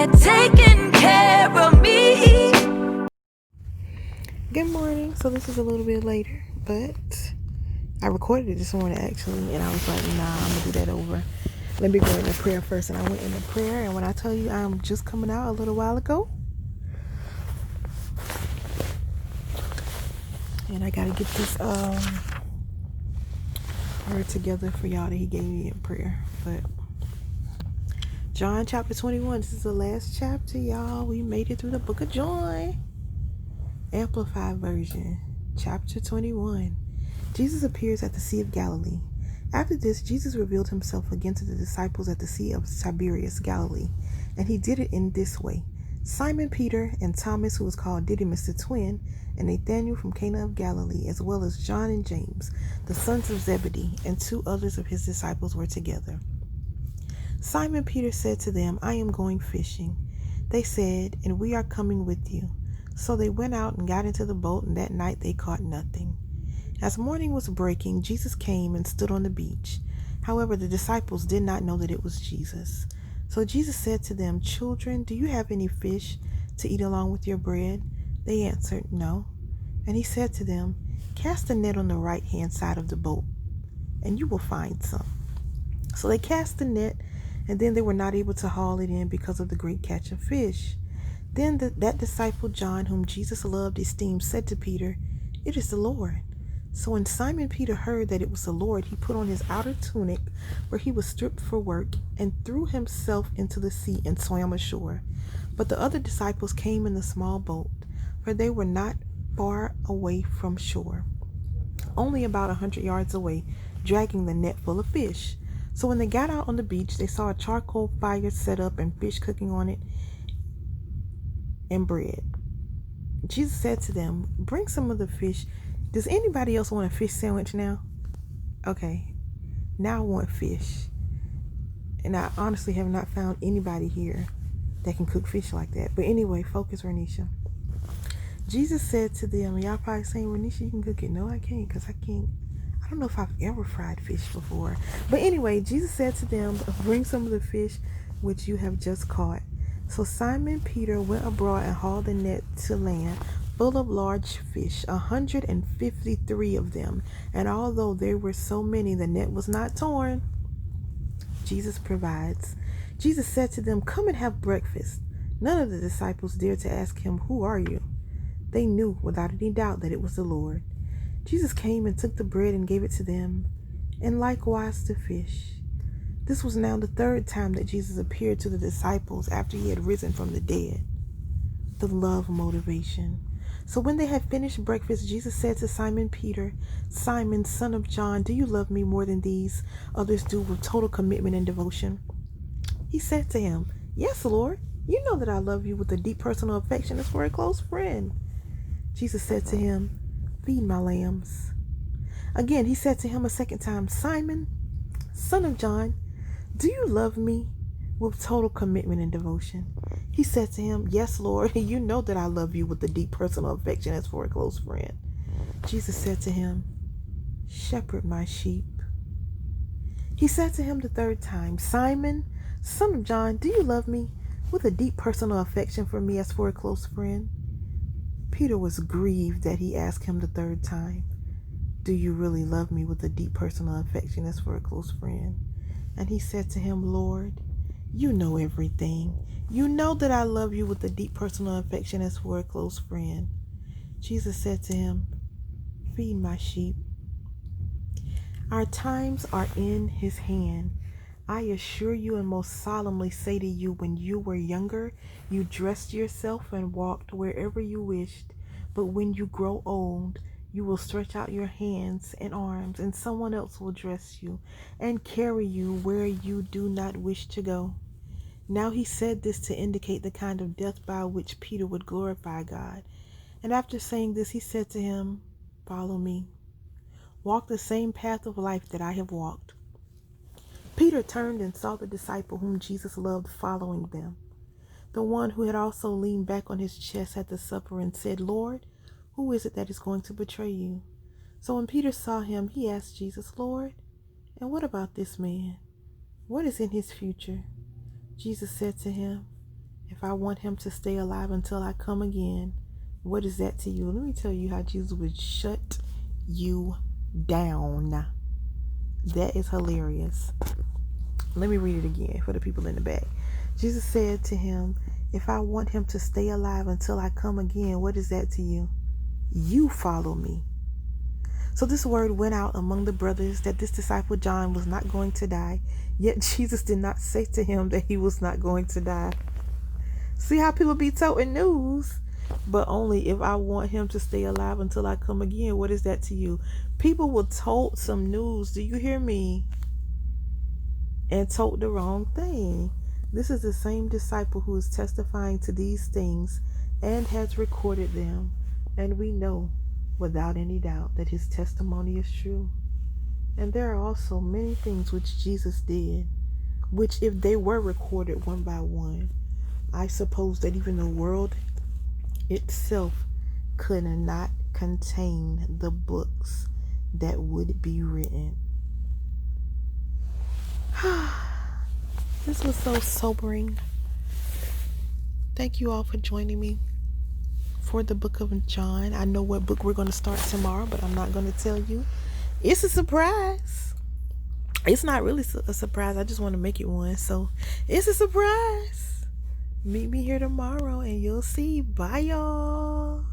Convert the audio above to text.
there taking care of me. Good morning. So this is a little bit later, but I recorded it this morning actually, and I was like, nah, I'm gonna do that over. Let me go into prayer first. And I went into prayer, and when I tell you I'm just coming out a little while ago, and I gotta get this word together for y'all that he gave me in prayer. But John chapter 21, this is the last chapter, y'all. We made it through the book of John. Amplified version, chapter 21. Jesus appears at the Sea of Galilee. After this, Jesus revealed himself again to the disciples at the Sea of Tiberias, Galilee, and he did it in this way. Simon Peter and Thomas, who was called Didymus the twin, and Nathanael from Cana of Galilee, as well as John and James, the sons of Zebedee, and 2 others of his disciples were together. Simon Peter said to them, I am going fishing. They said, and we are coming with you. So they went out and got into the boat, and that night they caught nothing. As morning was breaking, Jesus came and stood on the beach. However, the disciples did not know that it was Jesus. So Jesus said to them, Children, do you have any fish to eat along with your bread? They answered, No. And he said to them, Cast the net on the right-hand side of the boat, and you will find some. So they cast the net, and then they were not able to haul it in because of the great catch of fish. Then that disciple John, whom Jesus loved, esteemed, said to Peter, It is the Lord. So when Simon Peter heard that it was the Lord, he put on his outer tunic, where he was stripped for work, and threw himself into the sea and swam ashore. But the other disciples came in the small boat, for they were not far away from shore, only about 100 yards away, dragging the net full of fish. So when they got out on the beach, they saw a charcoal fire set up and fish cooking on it, and bread. Jesus said to them, Bring some of the fish. Does anybody else want a fish sandwich now? Okay, now I want fish. And I honestly have not found anybody here that can cook fish like that. But anyway, focus, Renisha. Jesus said to them, y'all probably saying, Renisha, you can cook it. No, I can't, because I don't know if I've ever fried fish before. But anyway, Jesus said to them, Bring some of the fish which you have just caught. So Simon Peter went abroad and hauled the net to land, full of large fish, 153 of them. And although there were so many, the net was not torn. Jesus provides. Jesus said to them, Come and have breakfast. None of the disciples dared to ask him, Who are you? They knew without any doubt that it was the Lord. Jesus came and took the bread and gave it to them, and likewise the fish. This was now the 3rd time that Jesus appeared to the disciples after he had risen from the dead. The love motivation. So when they had finished breakfast, Jesus said to Simon Peter, Simon, son of John, do you love me more than these others do with total commitment and devotion? He said to him, Yes, Lord. You know that I love you with a deep personal affection as for a close friend. Jesus said to him, Feed my lambs. Again, he said to him a second time, Simon, son of John, do you love me with total commitment and devotion? He said to him, Yes, Lord, you know that I love you with a deep personal affection as for a close friend. Jesus said to him, Shepherd my sheep. He said to him the 3rd time, Simon, son of John, do you love me with a deep personal affection for me as for a close friend? Peter was grieved that he asked him the 3rd time, Do you really love me with a deep personal affection as for a close friend? And he said to him, Lord, you know everything. You know that I love you with a deep personal affection as for a close friend. Jesus said to him, Feed my sheep. Our times are in his hand. I assure you and most solemnly say to you, when you were younger, you dressed yourself and walked wherever you wished. But when you grow old, you will stretch out your hands and arms, and someone else will dress you and carry you where you do not wish to go. Now he said this to indicate the kind of death by which Peter would glorify God. And after saying this, he said to him, Follow me. Walk the same path of life that I have walked. Peter turned and saw the disciple whom Jesus loved following them, the one who had also leaned back on his chest at the supper and said, Lord, who is it that is going to betray you? So when Peter saw him, he asked Jesus, Lord, and what about this man? What is in his future? Jesus said to him, If I want him to stay alive until I come again, what is that to you? Let me tell you how Jesus would shut you down. That is hilarious. Let me read it again for the people in the back. Jesus said to him, if I want him to stay alive until I come again, what is that to you? You follow me. So this word went out among the brothers that this disciple John was not going to die. Yet Jesus did not say to him that he was not going to die. See how people be toting news? But only if I want him to stay alive until I come again. What is that to you? People will tote some news. Do you hear me? And told the wrong thing. This is the same disciple who is testifying to these things and has recorded them. And we know without any doubt that his testimony is true. And there are also many things which Jesus did, which if they were recorded one by one, I suppose that even the world itself could not contain the books that would be written. This was so sobering. Thank you all for joining me for the book of John. I know what book we're going to start tomorrow, but I'm not going to tell you. It's a surprise. It's not really a surprise. I just want to make it one. So it's a surprise. Meet me here tomorrow and you'll see. Bye, y'all.